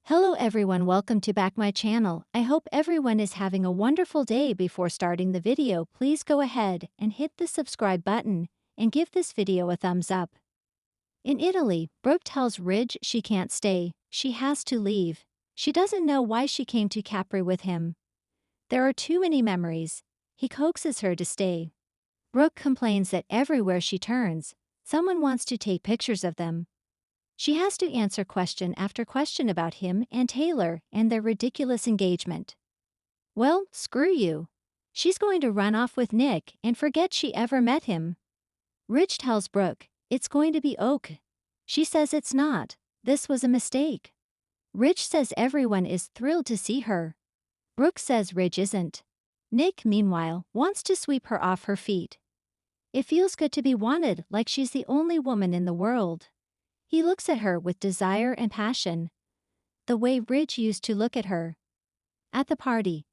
Hello everyone, welcome to back my channel. I hope everyone is having a wonderful day. Before starting the video, please go ahead and hit the subscribe button and give this video a thumbs up. In Italy, Brooke tells Ridge she can't stay, she has to leave. She doesn't know why she came to Capri with him. There are too many memories. He coaxes her to stay. Brooke complains that everywhere she turns, someone wants to take pictures of them. She has to answer question after question about him and Taylor and their ridiculous engagement. Well, screw you. She's going to run off with Nick and forget she ever met him. Rich tells Brooke, it's going to be Oak. She says it's not. This was a mistake. Rich says everyone is thrilled to see her. Brooke says Rich isn't. Nick, meanwhile, wants to sweep her off her feet. It feels good to be wanted, like she's the only woman in the world. He looks at her with desire and passion, the way Ridge used to look at her. At the party,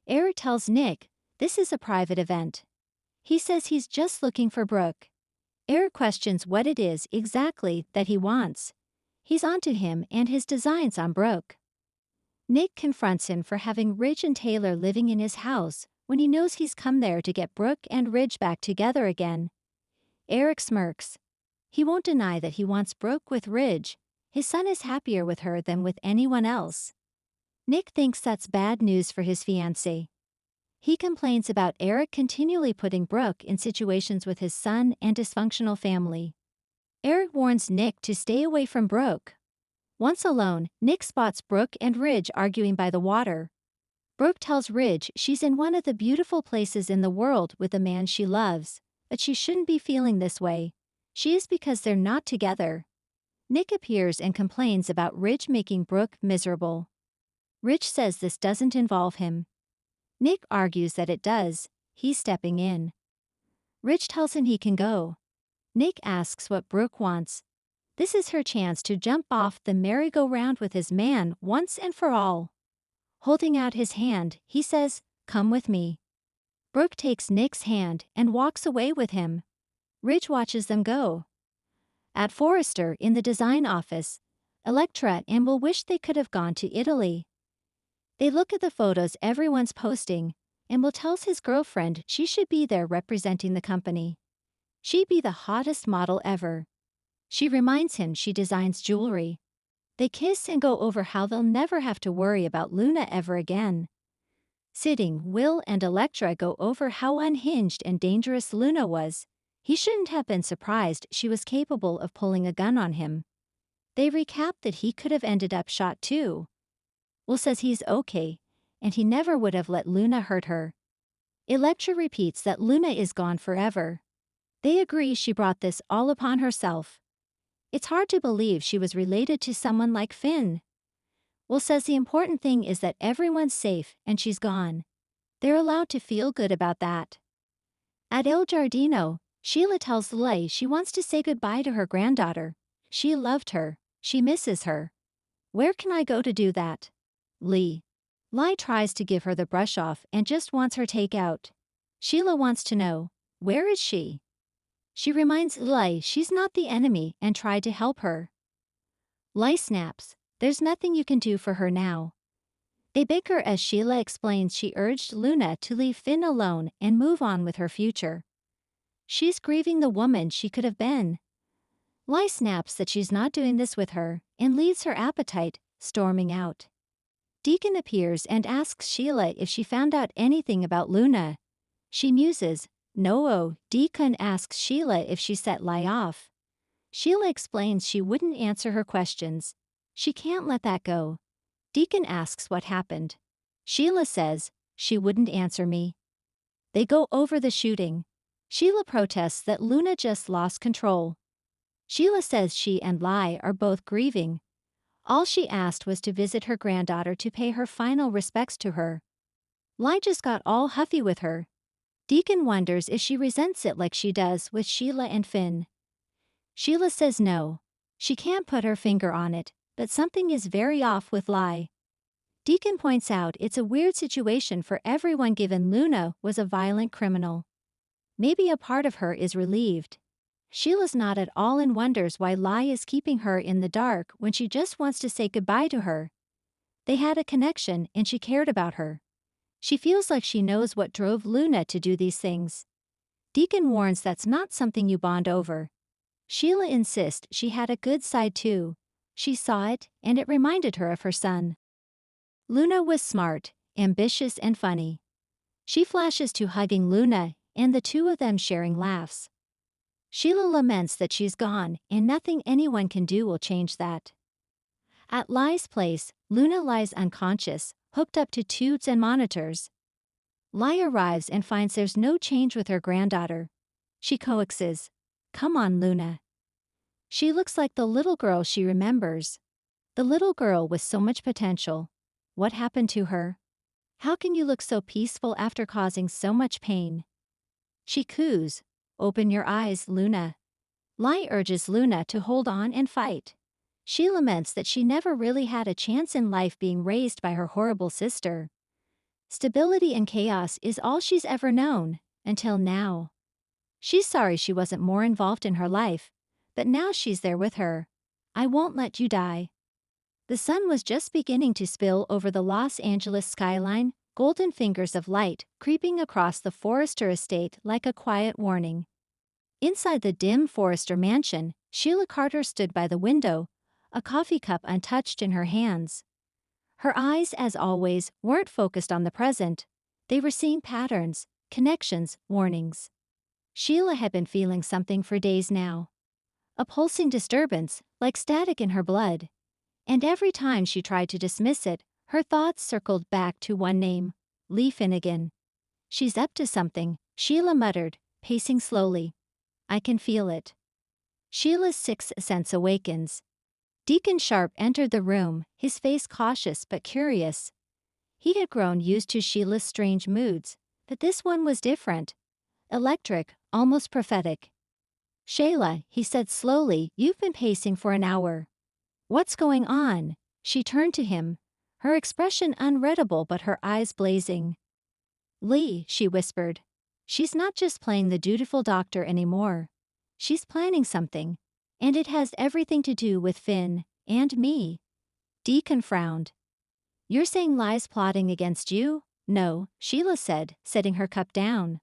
Eric tells Nick this is a private event. He says he's just looking for Brooke. Eric questions what it is exactly that he wants. He's onto him and his designs on Brooke. Nick confronts him for having Ridge and Taylor living in his house when he knows he's come there to get Brooke and Ridge back together again. Eric smirks. He won't deny that he wants Brooke with Ridge. His son is happier with her than with anyone else. Nick thinks that's bad news for his fiancée. He complains about Eric continually putting Brooke in situations with his son and dysfunctional family. Eric warns Nick to stay away from Brooke. Once alone, Nick spots Brooke and Ridge arguing by the water. Brooke tells Ridge she's in one of the beautiful places in the world with the man she loves, but she shouldn't be feeling this way. She is because they're not together. Nick appears and complains about Ridge making Brooke miserable. Ridge says this doesn't involve him. Nick argues that it does, he's stepping in. Ridge tells him he can go. Nick asks what Brooke wants. This is her chance to jump off the merry-go-round with his man once and for all. Holding out his hand, he says, "Come with me." Brooke takes Nick's hand and walks away with him. Ridge watches them go. At Forrester in the design office, Electra and Will wish they could have gone to Italy. They look at the photos everyone's posting, and Will tells his girlfriend she should be there representing the company. She'd be the hottest model ever. She reminds him she designs jewelry. They kiss and go over how they'll never have to worry about Luna ever again. Sitting, Will and Electra go over how unhinged and dangerous Luna was. He shouldn't have been surprised she was capable of pulling a gun on him. They recap that he could have ended up shot too. Will says he's okay, and he never would have let Luna hurt her. Electra repeats that Luna is gone forever. They agree she brought this all upon herself. It's hard to believe she was related to someone like Finn. Will says the important thing is that everyone's safe and she's gone. They're allowed to feel good about that. At Il Giardino, Sheila tells Leigh she wants to say goodbye to her granddaughter. She loved her. She misses her. Where can I go to do that? Leigh tries to give her the brush off and just wants her take out. Sheila wants to know, where is she? She reminds Leigh she's not the enemy and tried to help her. Leigh snaps, there's nothing you can do for her now. They bicker as Sheila explains she urged Luna to leave Finn alone and move on with her future. She's grieving the woman she could have been. Leigh snaps that she's not doing this with her and leaves her appetite, storming out. Deacon appears and asks Sheila if she found out anything about Luna. She muses, no. Deacon asks Sheila if she set Leigh off. Sheila explains she wouldn't answer her questions. She can't let that go. Deacon asks what happened. Sheila says, she wouldn't answer me. They go over the shooting. Sheila protests that Luna just lost control. Sheila says she and Leigh are both grieving. All she asked was to visit her granddaughter to pay her final respects to her. Leigh just got all huffy with her. Deacon wonders if she resents it like she does with Sheila and Finn. Sheila says no. She can't put her finger on it, but something is very off with Leigh. Deacon points out it's a weird situation for everyone given Luna was a violent criminal. Maybe a part of her is relieved. Sheila's not at all and wonders why Leigh is keeping her in the dark when she just wants to say goodbye to her. They had a connection and she cared about her. She feels like she knows what drove Luna to do these things. Deacon warns that's not something you bond over. Sheila insists she had a good side too. She saw it, and it reminded her of her son. Luna was smart, ambitious and funny. She flashes to hugging Luna, and the two of them sharing laughs. Sheila laments that she's gone, and nothing anyone can do will change that. At Lai's place, Luna lies unconscious, hooked up to tubes and monitors. Lai arrives and finds there's no change with her granddaughter. She coaxes, "Come on, Luna." She looks like the little girl she remembers. The little girl with so much potential. What happened to her? How can you look so peaceful after causing so much pain? She coos, "Open your eyes, Luna." Lai urges Luna to hold on and fight. She laments that she never really had a chance in life being raised by her horrible sister. Stability and chaos is all she's ever known, until now. She's sorry she wasn't more involved in her life, but now she's there with her. "I won't let you die." The sun was just beginning to spill over the Los Angeles skyline, golden fingers of light creeping across the Forrester estate like a quiet warning. Inside the dim Forrester mansion, Sheila Carter stood by the window, a coffee cup untouched in her hands. Her eyes, as always, weren't focused on the present. They were seeing patterns, connections, warnings. Sheila had been feeling something for days now. A pulsing disturbance, like static in her blood. And every time she tried to dismiss it, her thoughts circled back to one name, Lee Finnegan. "She's up to something," Sheila muttered, pacing slowly. "I can feel it." Sheila's sixth sense awakens. Deacon Sharp entered the room, his face cautious but curious. He had grown used to Sheila's strange moods, but this one was different. Electric, almost prophetic. "Sheila," he said slowly, "you've been pacing for an hour. What's going on?" She turned to him, her expression unreadable but her eyes blazing. "Lee," she whispered. "She's not just playing the dutiful doctor anymore. She's planning something, and it has everything to do with Finn and me." Deacon frowned. "You're saying Lai's plotting against you?" "No," Sheila said, setting her cup down.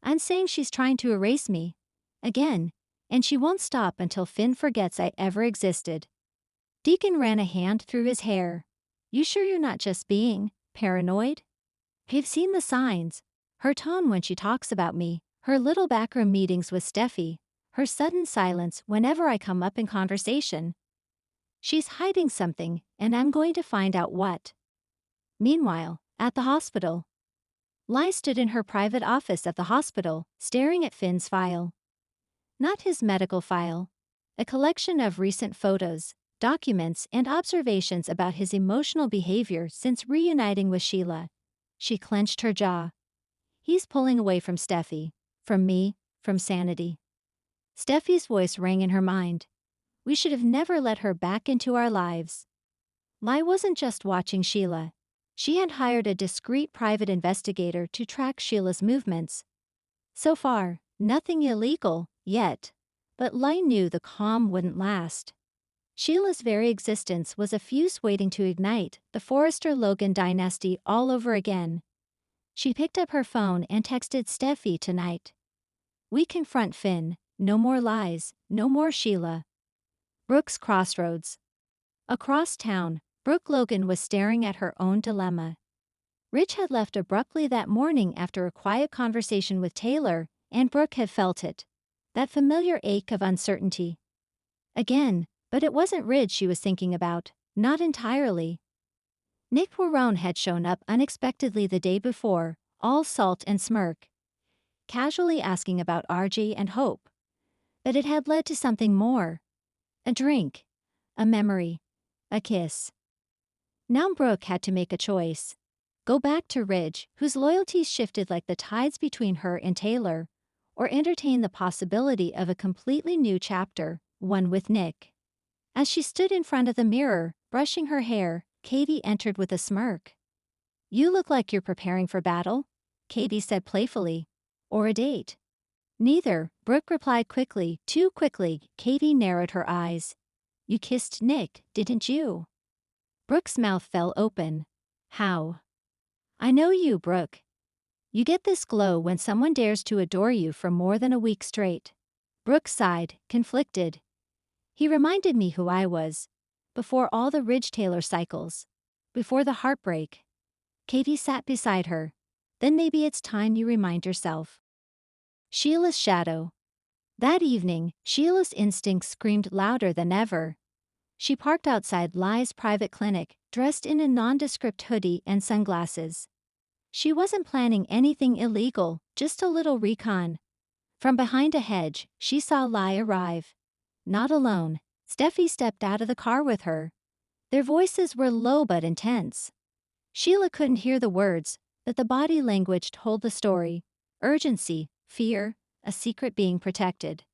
"I'm saying she's trying to erase me. Again, and she won't stop until Finn forgets I ever existed." Deacon ran a hand through his hair. "You sure you're not just being paranoid?" "I've seen the signs. Her tone when she talks about me, her little backroom meetings with Steffi, her sudden silence whenever I come up in conversation. She's hiding something, and I'm going to find out what." Meanwhile, at the hospital, Lai stood in her private office at the hospital, staring at Finn's file. Not his medical file. A collection of recent photos, documents, and observations about his emotional behavior since reuniting with Sheila. She clenched her jaw. "He's pulling away from Steffi, from me, from sanity." Steffi's voice rang in her mind. "We should have never let her back into our lives." Lai wasn't just watching Sheila. She had hired a discreet private investigator to track Sheila's movements. So far, nothing illegal, yet. But Lai knew the calm wouldn't last. Sheila's very existence was a fuse waiting to ignite the Forrester-Logan dynasty all over again. She picked up her phone and texted Steffi tonight. "We confront Finn. No more lies, no more Sheila." Brooke's crossroads. Across town, Brooke Logan was staring at her own dilemma. Rich had left abruptly that morning after a quiet conversation with Taylor, and Brooke had felt it. That familiar ache of uncertainty. Again, but it wasn't Ridge she was thinking about, not entirely. Nick Warone had shown up unexpectedly the day before, all salt and smirk. Casually asking about RJ and Hope. But it had led to something more. A drink. A memory. A kiss. Now Brooke had to make a choice. Go back to Ridge, whose loyalties shifted like the tides between her and Taylor, or entertain the possibility of a completely new chapter, one with Nick. As she stood in front of the mirror, brushing her hair, Katie entered with a smirk. "You look like you're preparing for battle," Katie said playfully. "Or a date." "Neither," Brooke replied quickly, too quickly. Katie narrowed her eyes. "You kissed Nick, didn't you?" Brooke's mouth fell open. How? I know you, Brooke. You get this glow when someone dares to adore you for more than a week straight. Brooke sighed, conflicted. He reminded me who I was. Before all the Ridge Taylor cycles. Before the heartbreak. Katie sat beside her. Then maybe it's time you remind yourself. Sheila's shadow. That evening, Sheila's instincts screamed louder than ever. She parked outside Lai's private clinic, dressed in a nondescript hoodie and sunglasses. She wasn't planning anything illegal, just a little recon. From behind a hedge, she saw Lai arrive. Not alone, Steffi stepped out of the car with her. Their voices were low but intense. Sheila couldn't hear the words, but the body language told the story. Urgency, fear, a secret being protected.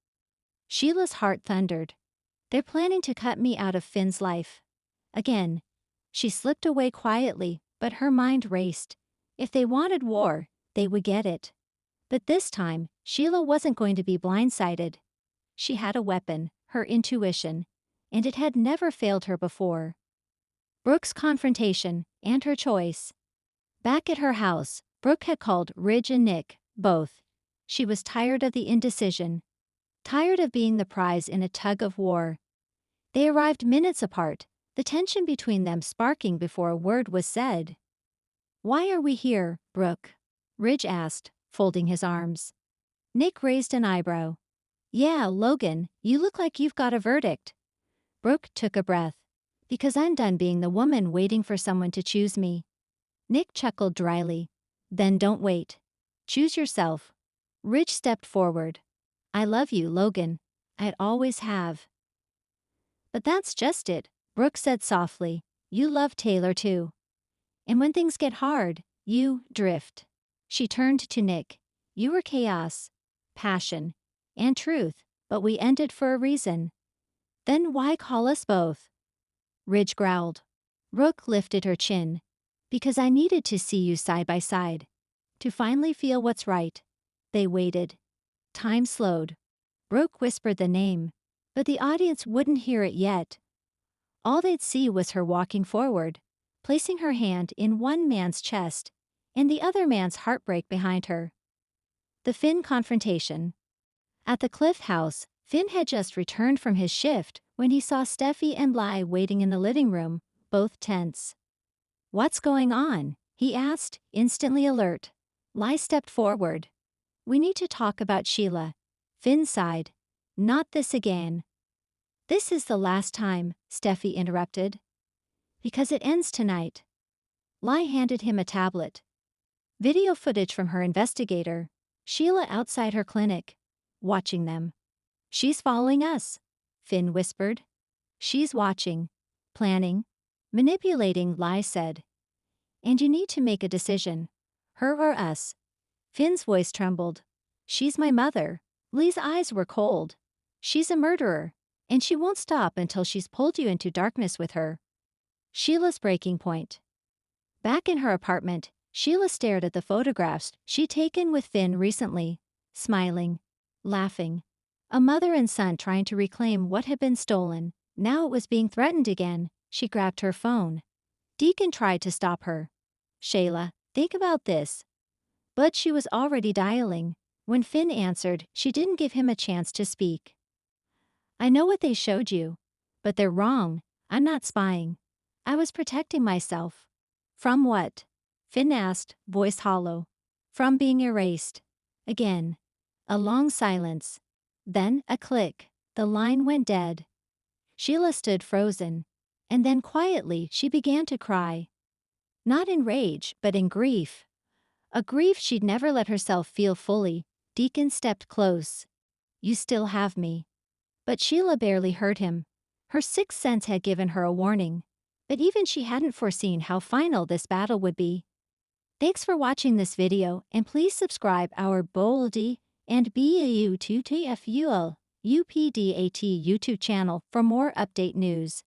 Sheila's heart thundered. They're planning to cut me out of Finn's life. Again. She slipped away quietly, but her mind raced. If they wanted war, they would get it. But this time, Sheila wasn't going to be blindsided. She had a weapon, her intuition, and it had never failed her before. Brooke's confrontation, and her choice. Back at her house, Brooke had called Ridge and Nick, both. She was tired of the indecision. Tired of being the prize in a tug of war. They arrived minutes apart, the tension between them sparking before a word was said. Why are we here, Brooke? Ridge asked, folding his arms. Nick raised an eyebrow. Yeah, Logan, you look like you've got a verdict. Brooke took a breath. Because I'm done being the woman waiting for someone to choose me. Nick chuckled dryly. Then don't wait. Choose yourself. Ridge stepped forward. I love you, Logan. I'd always have. But that's just it, Brooke said softly. You love Taylor too. And when things get hard, you drift. She turned to Nick. You were chaos, passion, and truth, but we ended for a reason. Then why call us both? Ridge growled. Brooke lifted her chin. Because I needed to see you side by side. To finally feel what's right. They waited. Time slowed. Brooke whispered the name, but the audience wouldn't hear it yet. All they'd see was her walking forward, placing her hand in one man's chest, and the other man's heartbreak behind her. The Finn confrontation. At the Cliff house, Finn had just returned from his shift when he saw Steffi and Lai waiting in the living room, both tense. What's going on? He asked, instantly alert. Lai stepped forward. We need to talk about Sheila. Finn sighed. Not this again. This is the last time, Steffi interrupted. Because it ends tonight. Lai handed him a tablet. Video footage from her investigator, Sheila outside her clinic, watching them. She's following us, Finn whispered. She's watching, planning, manipulating, Lai said. And you need to make a decision. Her or us. Finn's voice trembled. She's my mother. Lee's eyes were cold. She's a murderer, and she won't stop until she's pulled you into darkness with her. Sheila's breaking point. Back in her apartment, Sheila stared at the photographs she'd taken with Finn recently, smiling, laughing. A mother and son trying to reclaim what had been stolen. Now it was being threatened again. She grabbed her phone. Deacon tried to stop her. Sheila, think about this. But she was already dialing. When Finn answered, she didn't give him a chance to speak. I know what they showed you. But they're wrong. I'm not spying. I was protecting myself. From what? Finn asked, voice hollow. From being erased. Again. A long silence. Then a click. The line went dead. Sheila stood frozen. And then quietly she began to cry. Not in rage, but in grief. A grief she'd never let herself feel fully. Deacon stepped close. You still have me. But Sheila barely heard him. Her sixth sense had given her a warning. But even she hadn't foreseen how final this battle would be. Thanks for watching this video, and please subscribe our Boldy and BAU2TFUL UPDAT YouTube channel for more update news.